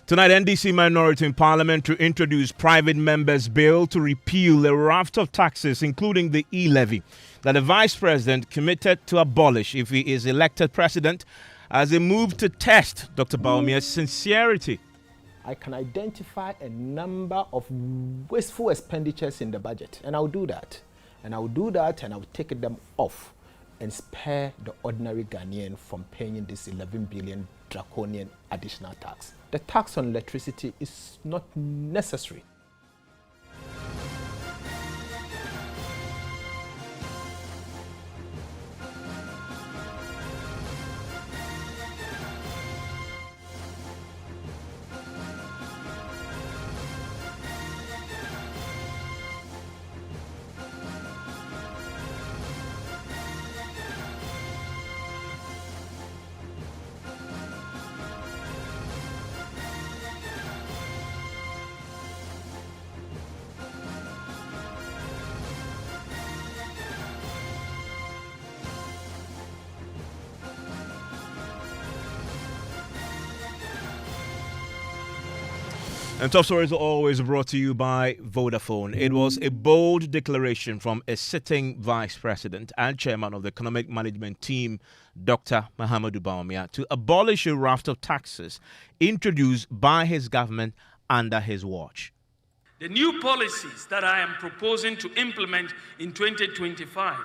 Tonight, NDC minority in Parliament to introduce private members' bill to repeal a raft of taxes, including the E-Levy, that the Vice President committed to abolish if he is elected President, as a move to test Dr. Bawumia's sincerity. I can identify a number of wasteful expenditures in the budget, and I'll do that. And I'll take them off and spare the ordinary Ghanaian from paying this 11 billion draconian additional tax. The tax on electricity is not necessary. And Top Stories are always brought to you by Vodafone. It was a bold declaration from a sitting Vice President and Chairman of the Economic Management Team, Dr. Mahamudu Bawumia, to abolish a raft of taxes introduced by his government under his watch. The new policies that I am proposing to implement in 2025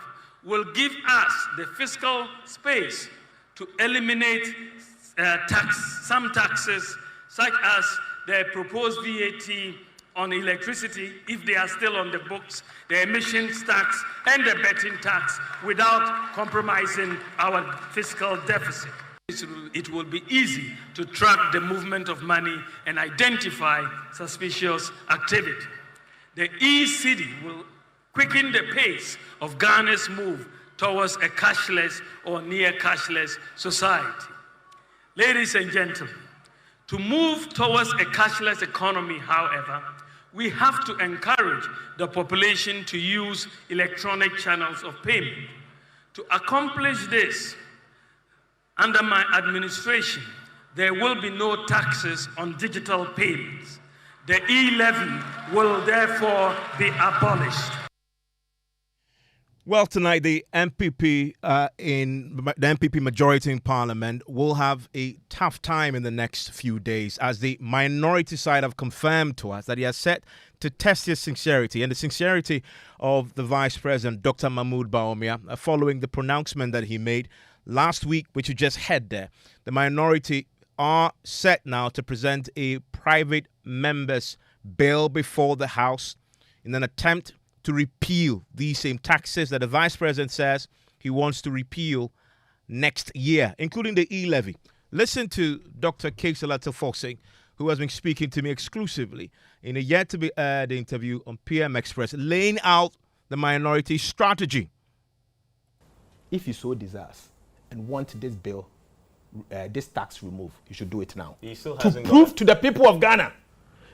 will give us the fiscal space to eliminate some taxes, such as the proposed VAT on electricity, if they are still on the books, the emissions tax, and the betting tax, without compromising our fiscal deficit. It will be easy to track the movement of money and identify suspicious activity. The e-city will quicken the pace of Ghana's move towards a cashless or near cashless society. Ladies and gentlemen, to move towards a cashless economy, however, we have to encourage the population to use electronic channels of payment. To accomplish this, under my administration, there will be no taxes on digital payments. The E-Levy will therefore be abolished. Well, tonight the MPP majority in Parliament will have a tough time in the next few days, as the minority side have confirmed to us that he has set to test his sincerity and the sincerity of the Vice President, Dr. Mahamudu Bawumia, following the pronouncement that he made last week, which you just heard there. The minority are set now to present a private members' bill before the House in an attempt to repeal these same taxes that the Vice President says he wants to repeal next year, including the E-Levy. Listen to Dr. Keisela Foxing, who has been speaking to me exclusively in a yet-to-be-aired interview on PM Express, laying out the minority strategy. If you so desires and want this bill, this tax removed, you should do it now. He still to hasn't prove to the people of Ghana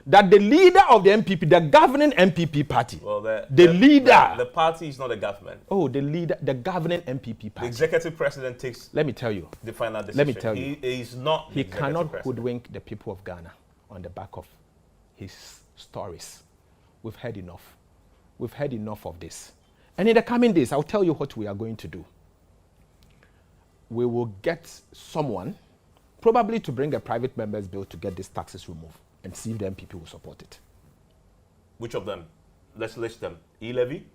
that the leader of the MPP, the governing MPP party, the party is not the government. Oh, the leader, the governing MPP party. The executive president takes. Let me tell you. The final decision. Let me tell you. He is not. He cannot hoodwink the people of Ghana on the back of his stories. We've heard enough. We've heard enough of this. And in the coming days, I'll tell you what we are going to do. We will get someone, probably to bring a private members' bill to get these taxes removed, and see if the MPP will support it. Which of them? Let's list them. E-Levy?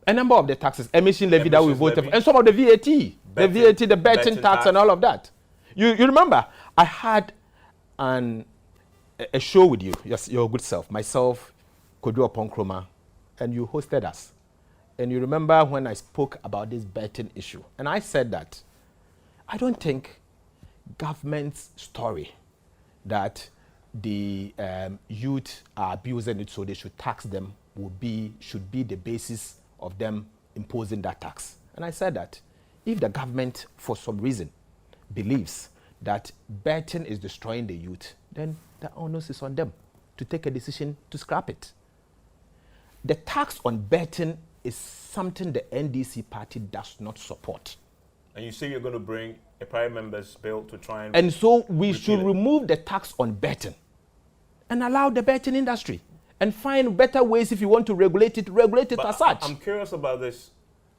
A number of the taxes. Emission levy that we voted for. And some of the VAT. The betting tax and all of that. You remember, I had a show with you, your good self, myself, Kodu Oponkroma, and you hosted us. And you remember when I spoke about this betting issue. And I said that I don't think government's story that the youth are abusing it so they should tax them should be the basis of them imposing that tax. And I said that if the government, for some reason, believes that betting is destroying the youth, then the onus is on them to take a decision to scrap it. The tax on betting is something the NDC party does not support. And you say you're going to bring a private member's bill to try and... And so we should remove the tax on betting. and allow the betting industry and find better ways. If you want to regulate it But as such. I'm curious about this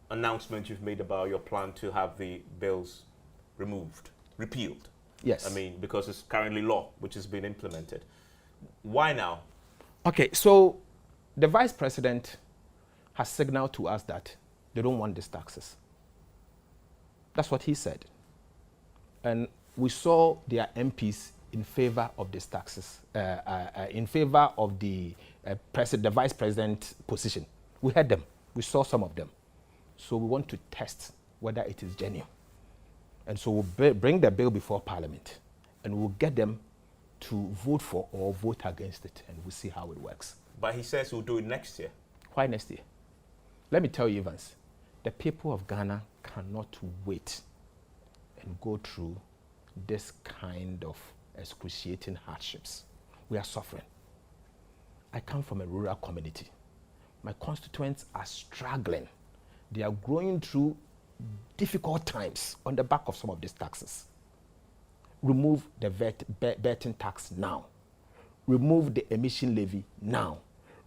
announcement you've made about your plan to have the bills repealed. Yes. I mean, because it's currently law, which has been implemented. Why now? Okay, so the Vice President has signaled to us that they don't want these taxes. That's what he said. And we saw their MPs in favor of these taxes, in favor of the Vice President position. We heard them. We saw some of them. So we want to test whether it is genuine. And so we'll bring the bill before Parliament, and we'll get them to vote for or vote against it, and we'll see how it works. But he says he'll do it next year. Why next year? Let me tell you, Evans, the people of Ghana cannot wait and go through this kind of excruciating hardships. We are suffering. I come from a rural community. My constituents are struggling. They are going through difficult times on the back of some of these taxes. Remove the betting tax now. Remove the emission levy now.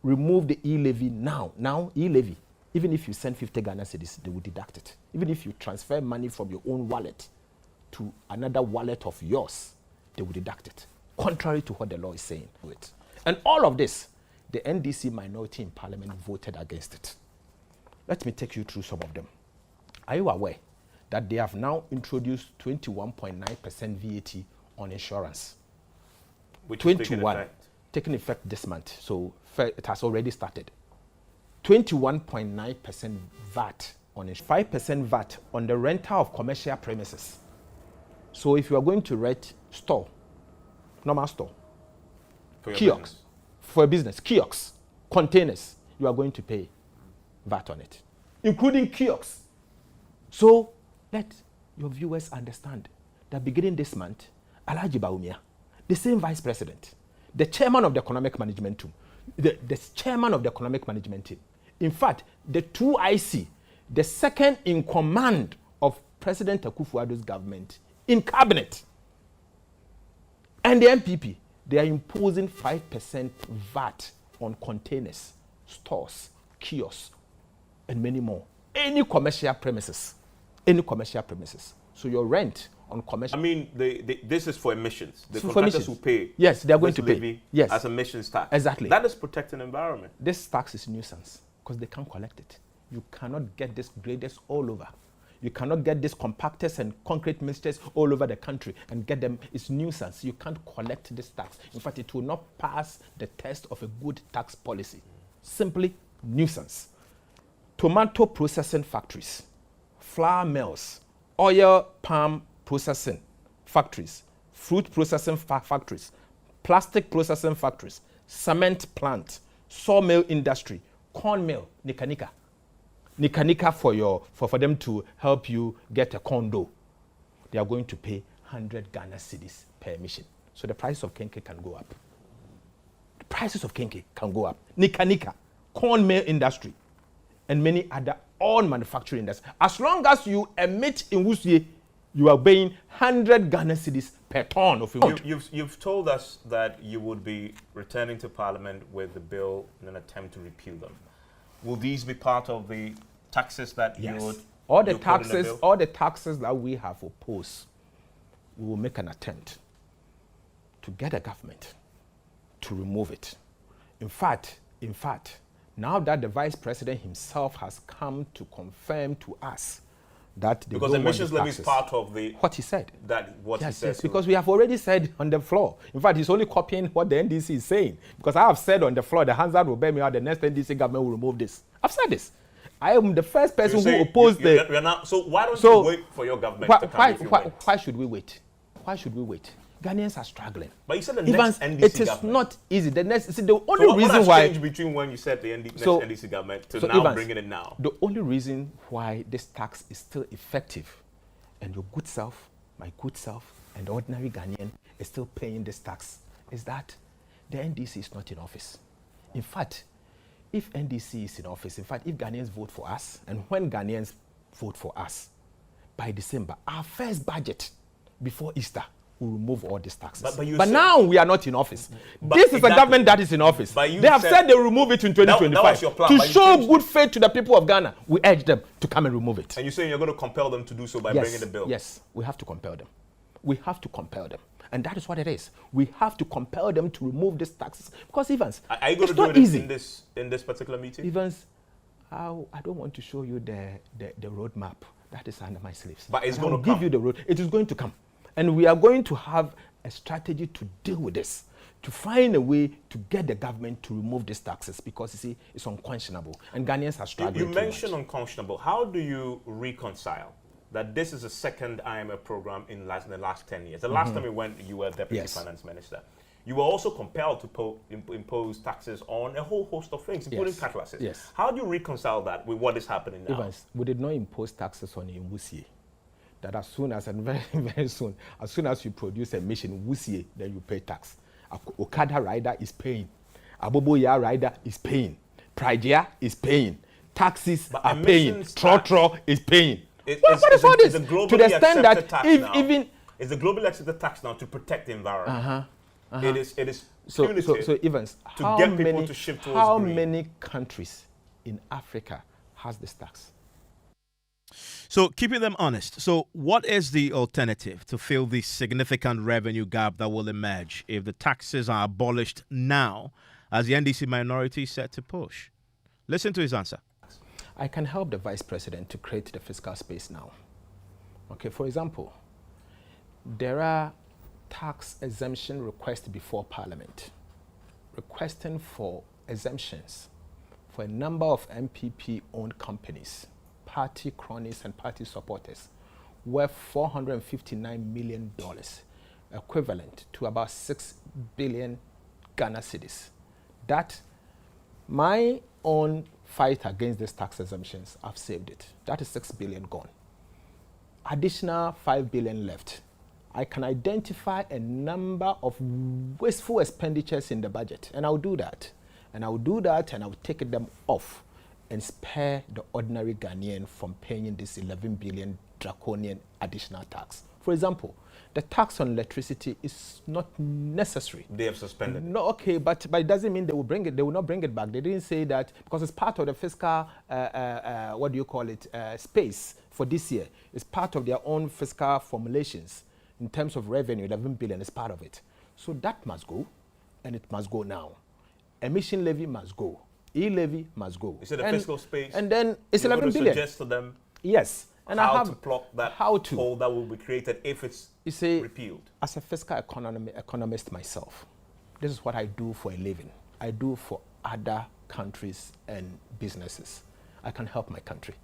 Remove the E-Levy now. Now, E-Levy, even if you send 50 Ghana cedis, they will deduct it. Even if you transfer money from your own wallet to another wallet of yours, they will deduct it, contrary to what the law is saying. And all of this, the NDC minority in Parliament voted against it. Let me take you through some of them. Are you aware that they have now introduced 21.9% VAT on insurance? Which 21, taking effect this month, so it has already started. 21.9% VAT on it, 5% VAT on the rental of commercial premises. So if you are going to rent store, normal store, kiosks, for a business, kiosks, containers, you are going to pay VAT on it, including kiosks. So let your viewers understand that beginning this month, Alhaji Bawumia, the same Vice President, the chairman of the economic management team, the chairman of the economic management team, in fact, the 2IC, the second in command of President Akufo-Addo's government in cabinet, and the MPP, they are imposing 5% VAT on containers, stores, kiosks, and many more. Any commercial premises. So your rent on commercial... I mean, this is for emissions. The for contractors emissions. will pay. Yes, they are going to pay. Levy Yes. as emissions tax. Exactly. That is protecting the environment. This tax is nuisance because they can't collect it. You cannot get this graders all over. You cannot get these compactors and concrete mixtures all over the country and get them. It's nuisance. You can't collect this tax. In fact, it will not pass the test of a good tax policy. Simply nuisance. Tomato processing factories, flour mills, oil palm processing factories, fruit processing factories, plastic processing factories, cement plant, sawmill industry, corn mill, Nika for them to help you get a condo. They are going to pay 100 Ghana cedis per emission. So the price of kenke can go up. The prices of kenke can go up. Nika, corn mill industry, and many other all manufacturing industries. As long as you emit in Wusie, you are paying 100 Ghana cedis per ton of food. You've told us that you would be returning to Parliament with the bill in an attempt to repeal them. Will these be part of the taxes that you would... All the taxes that we have opposed, we will make an attempt to get a government to remove it. In fact, now that the Vice President himself has come to confirm to us that they because don't emissions want levy is part of the... What he said. He said. Yes, because we have already said on the floor. In fact, he's only copying what the NDC is saying. Because I have said on the floor, the hands that will bear me out, the next NDC government will remove this. I've said this. I am the first person who opposed so why don't you wait for your government to come? Why should we wait? Why should we wait? Ghanaians are struggling. But you said the next NDC it is government. not easy. The only reason why... What has changed between when you said the next NDC government to now Evans, bringing it now? The only reason why this tax is still effective and your good self, my good self, and the ordinary Ghanaian is still paying this tax is that the NDC is not in office. In fact, if NDC is in office, if Ghanaians vote for us, and when Ghanaians vote for us, by December, our first budget before Easter we'll remove all these taxes. But now we are not in office. This is a government that is in office. They have said they will remove it in 2025. That was your plan, to show good faith to the people of Ghana, we urge them to come and remove it. And you're saying you're going to compel them to do so by bringing the bill? Yes, we have to compel them. We have to compel them. And that is what it is. We have to compel them to remove these taxes. Because Evans, are you going to do it in this particular meeting? Evans, I don't want to show you the roadmap. That is under my sleeves. But it's going to give you the road. It is going to come. And we are going to have a strategy to deal with this, to find a way to get the government to remove these taxes, because you see, it's unconscionable. And Ghanaians are struggling. You mentioned unconscionable. How do you reconcile that this is the second IMF program in the last 10 years? The last time we went, you were Deputy Finance Minister. You were also compelled to impose taxes on a whole host of things, including catalysis. Yes. How do you reconcile that with what is happening now? Evans, we did not impose taxes on Wusie. That as soon as, and very, very soon, as soon as you produce a mission, Wusie, then you pay tax. Okada rider is paying. Aboboya rider is paying. Prajia is paying. Taxes are paying. Trotro is paying. What is all this? To the extent that it's the globally accepted tax now to protect the environment. It is so Evans, to get people to shift towards how green. many countries in Africa has this tax? So keeping them honest. So what is the alternative to fill the significant revenue gap that will emerge if the taxes are abolished now, as the NDC minority is set to push? Listen to his answer. I can help the Vice President to create the fiscal space now. Okay, for example, there are tax exemption requests before Parliament, requesting for exemptions for a number of MPP-owned companies, party cronies and party supporters, worth $459 million, equivalent to about 6 billion Ghana cedis. That my own fight against these tax exemptions, I've saved it. That is 6 billion gone. Additional 5 billion left. I can identify a number of wasteful expenditures in the budget, and I'll do that. And I'll take them off and spare the ordinary Ghanaian from paying this 11 billion draconian additional tax. For example, the tax on electricity is not necessary. They have suspended. No, okay, but it doesn't mean they will bring it. They will not bring it back. They didn't say that because it's part of the fiscal, space for this year. It's part of their own fiscal formulations in terms of revenue. 11 billion is part of it. So that must go, and it must go now. Emission levy must go. E-Levy must go. Is it a fiscal space? And then it's 11 billion. Suggest to them yes. And how to block that hole that will be created if it's repealed? As a fiscal economist myself, this is what I do for a living. I do for other countries and businesses. I can help my country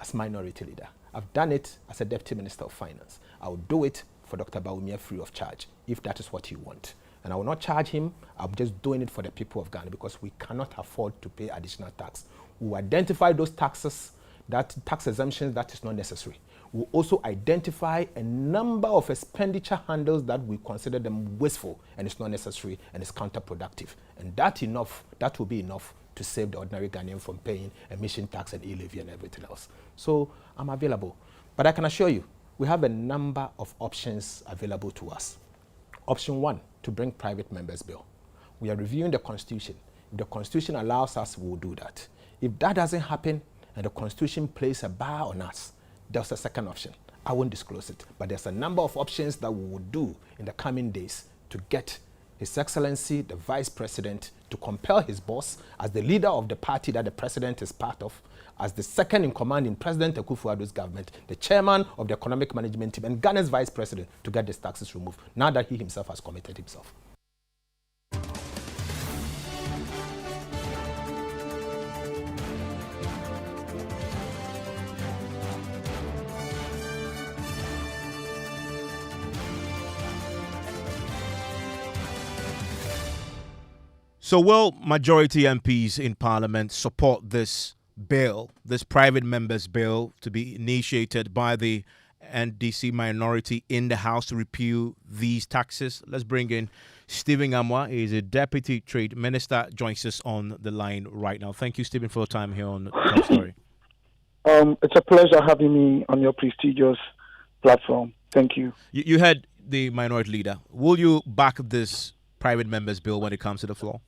as minority leader. I've done it as a Deputy Minister of Finance. I will do it for Dr. Bawumia free of charge, if that is what you want. And I will not charge him. I'm just doing it for the people of Ghana because we cannot afford to pay additional tax. We will identify those taxes, that tax exemptions that is not necessary. We'll also identify a number of expenditure handles that we consider them wasteful and it's not necessary and it's counterproductive. And that will be enough to save the ordinary Ghanaian from paying emission tax and E-Levy and everything else. So I'm available. But I can assure you, we have a number of options available to us. Option 1, to bring private members bill. We are reviewing the Constitution. If the Constitution allows us, we will do that. If that doesn't happen and the Constitution places a bar on us, there's a second option. I won't disclose it, but there's a number of options that we will do in the coming days to get His Excellency, the Vice President, to compel his boss as the leader of the party that the President is part of, as the second in command in President Akufo-Addo's government, the chairman of the economic management team, and Ghana's Vice President to get these taxes removed, now that he himself has committed himself. So will majority MPs in Parliament support this bill, this private members bill to be initiated by the NDC minority in the House to repeal these taxes? Let's bring in Stephen Amwa. He's a Deputy Trade Minister, joins us on the line right now. Thank you, Stephen, for your time here on Top Story. It's a pleasure having me on your prestigious platform. Thank you. You heard the minority leader, will you back this private members bill when it comes to the floor?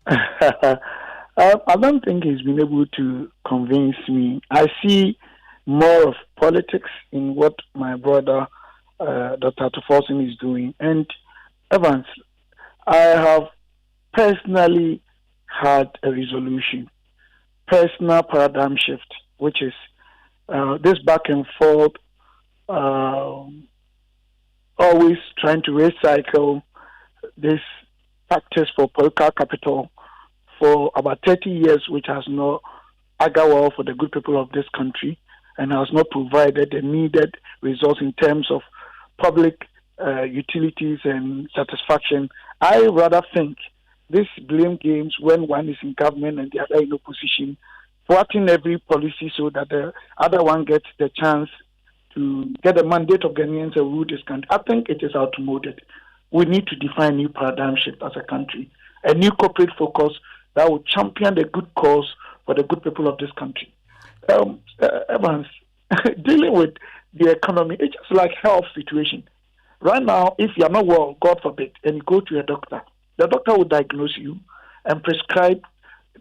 I don't think he's been able to convince me. I see more of politics in what my brother, Dr. Tuforsin, is doing. And Evans, I have personally had a resolution, personal paradigm shift, which is this back and forth, always trying to recycle this practice for political capital for about 30 years, which has not aged well for the good people of this country and has not provided the needed results in terms of public utilities and satisfaction. I rather think this blame games when one is in government and the other in opposition, thwarting every policy so that the other one gets the chance to get a mandate of Ghanaians and rule this country. I think it is outmoded. We need to define a new paradigm shift as a country, a new corporate focus that will champion the good cause for the good people of this country. Evans, dealing with the economy, it's just like health situation. Right now, if you are not well, God forbid, and you go to a doctor, the doctor will diagnose you and prescribe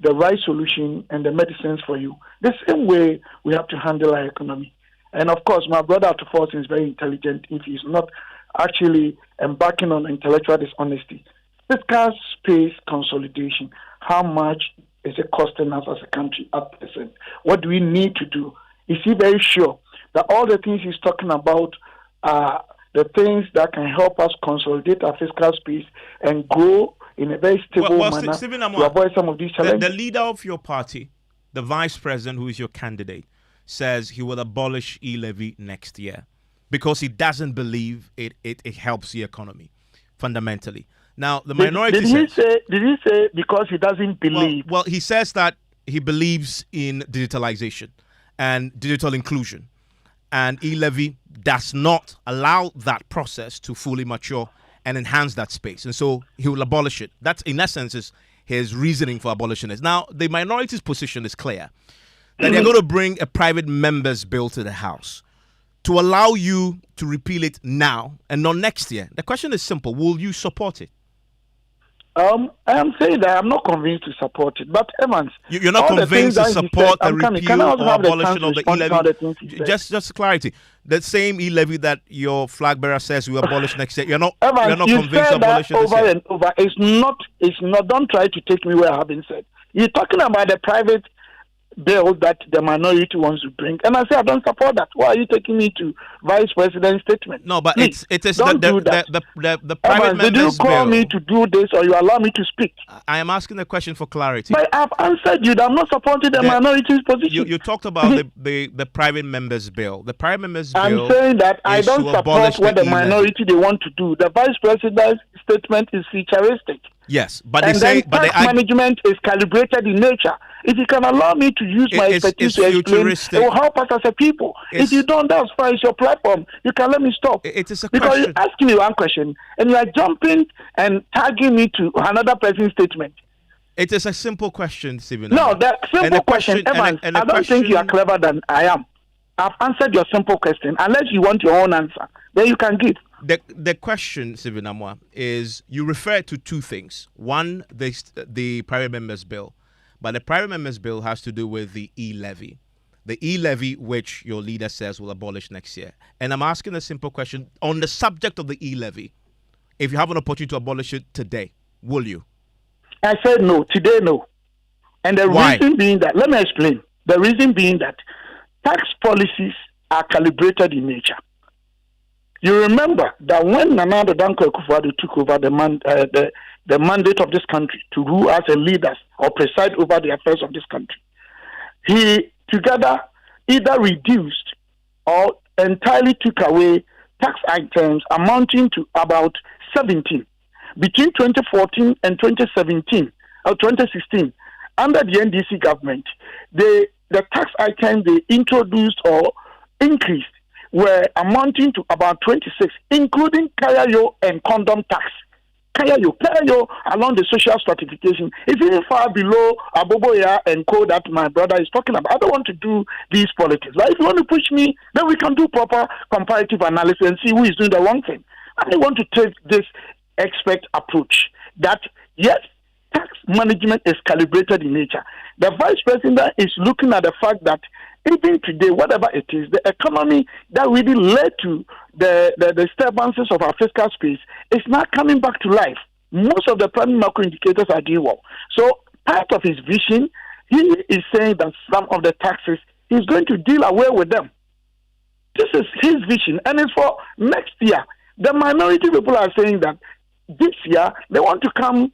the right solution and the medicines for you. The same way we have to handle our economy. And of course, my brother Tuforsin is very intelligent if he's not actually embarking on intellectual dishonesty. Fiscal space consolidation. How much is it costing us as a country at present? What do we need to do? Is he very sure that all the things he's talking about are the things that can help us consolidate our fiscal space and grow in a very stable manner to avoid some of these challenges? The leader of your party, the vice president, who is your candidate, says he will abolish E-Levy next year because he doesn't believe it helps the economy fundamentally. Now, the minority did he say because he doesn't believe? Well, he says that he believes in digitalization and digital inclusion. And E-Levy does not allow that process to fully mature and enhance that space. And so he will abolish it. That's, in essence, is his reasoning for abolishing it. Now, the minority's position is clear. That they're going to bring a private members bill to the House to allow you to repeal it now and not next year. The question is simple. Will you support it? I am saying that I'm not convinced to support it. But Evans, you're not convinced to support the repeal or abolition of the E-Levy? Just clarity. The same E-Levy that your flag bearer says we abolish next year. You're not convinced to abolish it this year? And over. It's not. Don't try to take me where I haven't said. You're talking about the private bill that the minority wants to bring, and I say I don't support that. Why are you taking me to Vice President's statement? No, but Please, it is the private members bill. Did you call me to do this, or you allow me to speak? I am asking the question for clarity. But I've answered you that I'm not supporting the minority's position. You talked about the private members bill. The private members bill. I'm saying that I don't support what the minority they want to do. The Vice President's statement is futuristic. Yes, but they say tax management is calibrated in nature. If you can allow me to use my expertise to explain, it will help us as a people. If you don't, that's fine. It's your platform. You can let me stop. It is a because question. You're asking me one question and you are jumping and tagging me to another person's statement. It is a simple question, Stephen. No, the simple question, Evans, I don't think you are clever than I am. I've answered your simple question. Unless you want your own answer, then you can give. The question, Stephen Amwa, is you refer to two things. One, the private members bill. But the private members bill has to do with the E-Levy. The E-Levy, which your leader says will abolish next year. And I'm asking a simple question. On the subject of the E-Levy, if you have an opportunity to abolish it today, will you? I said no. Today, no. And the reason being that, let me explain. The reason being that tax policies are calibrated in nature. You remember that when Nana Danko Akufo-Addo took over the mandate of this country to rule as a leader or preside over the affairs of this country, he together either reduced or entirely took away tax items amounting to about 17. Between 2014 and 2017 or 2016, under the NDC government, the tax items they introduced or increased were amounting to about 26, including Kayayo and condom tax. Kayayo along the social stratification is even far below Aboboya and Co that my brother is talking about. I don't want to do these politics. But if you want to push me, then we can do proper comparative analysis and see who is doing the wrong thing. I want to take this expert approach that, yes, tax management is calibrated in nature. The Vice President is looking at the fact that even today, whatever it is, the economy that really led to the disturbances of our fiscal space is now coming back to life. Most of the primary macro indicators are doing well. So part of his vision, he is saying that some of the taxes, he's going to deal away with them. This is his vision, and it's for next year. The minority people are saying that this year they want to come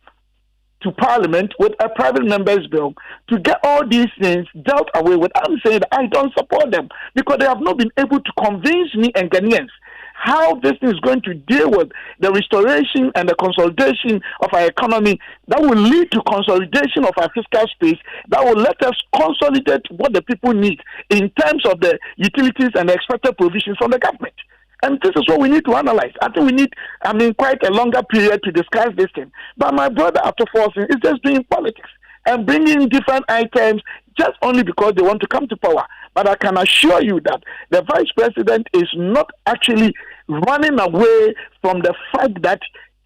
to Parliament with a private member's bill to get all these things dealt away with. I'm saying that I don't support them because they have not been able to convince me and Ghanaians how this is going to deal with the restoration and the consolidation of our economy that will lead to consolidation of our fiscal space, that will let us consolidate what the people need in terms of the utilities and the expected provisions from the government. And this is what we need to analyze. I think we need, quite a longer period to discuss this thing. But my brother, after forcing, is just doing politics and bringing different items just only because they want to come to power. But I can assure you that the Vice President is not actually running away from the fact that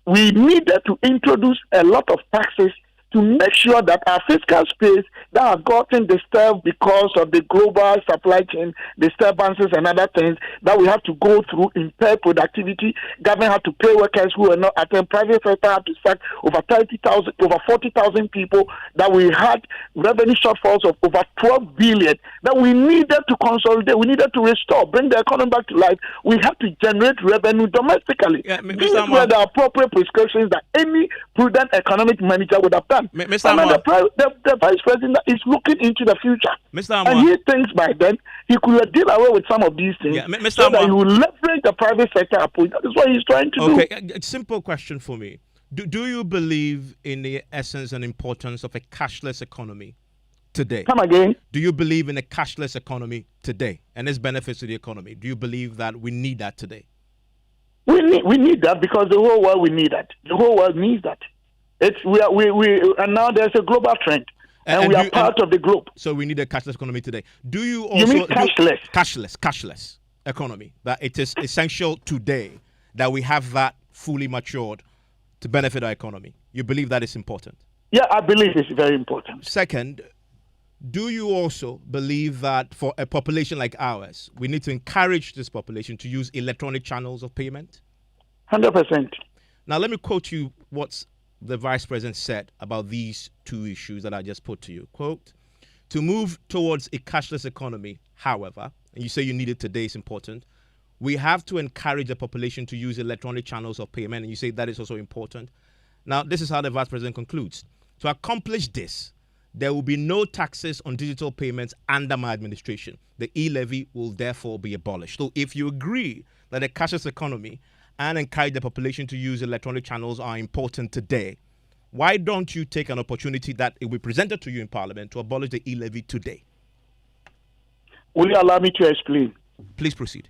we needed to introduce a lot of taxes to make sure that our fiscal space that have gotten disturbed because of the global supply chain disturbances and other things that we have to go through impaired productivity. Government had to pay workers who are not attending. Private sector had to sack over 40,000 people. That we had revenue shortfalls of over 12 billion. That we needed to consolidate. We needed to restore, bring the economy back to life. We have to generate revenue domestically. These were the appropriate prescriptions that any prudent economic manager would have done. Mr. The Vice President is looking into the future. And he thinks by then he could deal away with some of these things so that he will leverage the private sector approach. That is what he's trying to do. Okay, a simple question for me. Do you believe in the essence and importance of a cashless economy today? Come again? Do you believe in a cashless economy today and its benefits to the economy? Do you believe that we need that today? We need that because the whole world will need that. The whole world needs that. And now there's a global trend, and we are part of the globe. So we need a cashless economy today. Do you also... You mean cashless? Cashless economy. That it is essential today that we have that fully matured to benefit our economy. You believe that is important? Yeah, I believe it's very important. Second, do you also believe that for a population like ours, we need to encourage this population to use electronic channels of payment? 100%. Now, let me quote you what's the Vice President said about these two issues that I just put to you. Quote, to move towards a cashless economy, however, and you say you need it today is important, we have to encourage the population to use electronic channels of payment, and you say that is also important. Now, this is how the Vice President concludes. To accomplish this, there will be no taxes on digital payments under my administration. The E-Levy will therefore be abolished. So if you agree that a cashless economy and encourage the population to use electronic channels are important today, why don't you take an opportunity that it will be presented to you in Parliament to abolish the E-Levy today? Will you allow me to explain? Please proceed.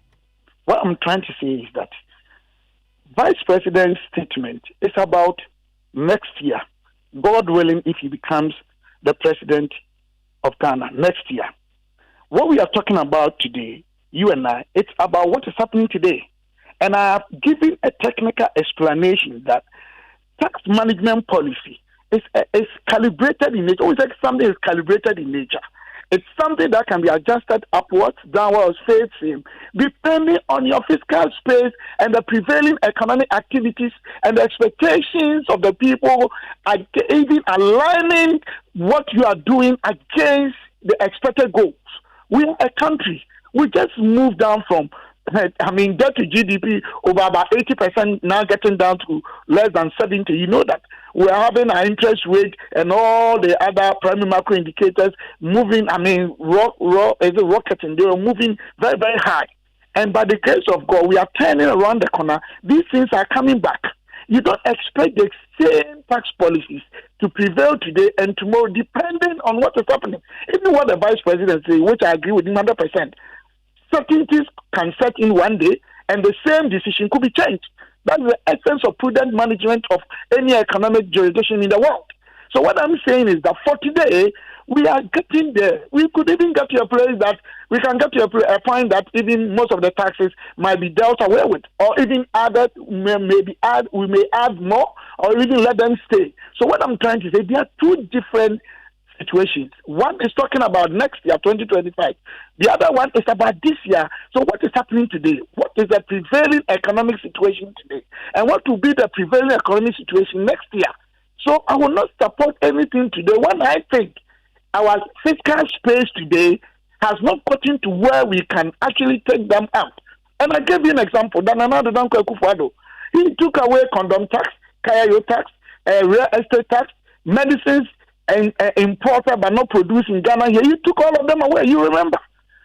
What I'm trying to say is that Vice President's statement is about next year, God willing, if he becomes the President of Ghana next year. What we are talking about today, you and I, it's about what is happening today. And I have given a technical explanation that tax management policy is calibrated in nature. Always like something is calibrated in nature. It's something that can be adjusted upwards, downwards, facing, depending on your fiscal space and the prevailing economic activities and the expectations of the people, even aligning what you are doing against the expected goals. We are a country. We just moved down from debt to GDP over about 80%, now getting down to less than 70. You know that we're having our interest rate and all the other primary macro indicators moving, rocketing. They are moving very, very high. And by the grace of God, we are turning around the corner. These things are coming back. You don't expect the same tax policies to prevail today and tomorrow, depending on what is happening. Even what the Vice President says, which I agree with him 100%. Certainties can set in one day, and the same decision could be changed. That's the essence of prudent management of any economic jurisdiction in the world. So what I'm saying is that for today, We are getting there. We could even get to a place that we can get to a point that even most of the taxes might be dealt away with, or even added. We may add more, or even let them stay. So what I'm trying to say, there are two different situations. One is talking about next year, 2025. The other one is about this year. So what is happening today? What is the prevailing economic situation today? And what will be the prevailing economic situation next year? So I will not support anything today when I think our fiscal space today has not gotten to where we can actually take them out. And I gave you an example. Dananado Danko Akufo-Addo. He took away condom tax, Kayayo tax, real estate tax, medicines, and imported but not produced in Ghana here. You took all of them away, you remember.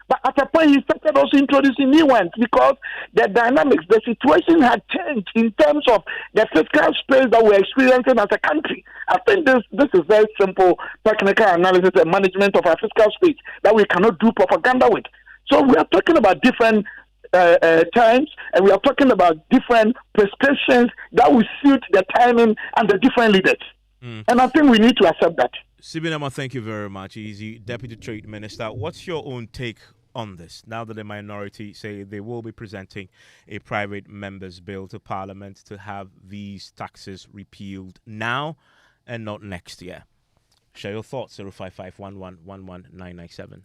But at a point, he started also introducing new ones because the dynamics, the situation had changed in terms of the fiscal space that we're experiencing as a country. I think this is very simple technical analysis and management of our fiscal space that we cannot do propaganda with. So we are talking about different times, and we are talking about different prescriptions that will suit the timing and the different leaders. And I think we need to accept that. Sibinama, thank you very much. Easy Deputy Trade Minister. What's your own take on this? Now that the minority say they will be presenting a private members' bill to Parliament to have these taxes repealed now and not next year. Share your thoughts. 05511 11997.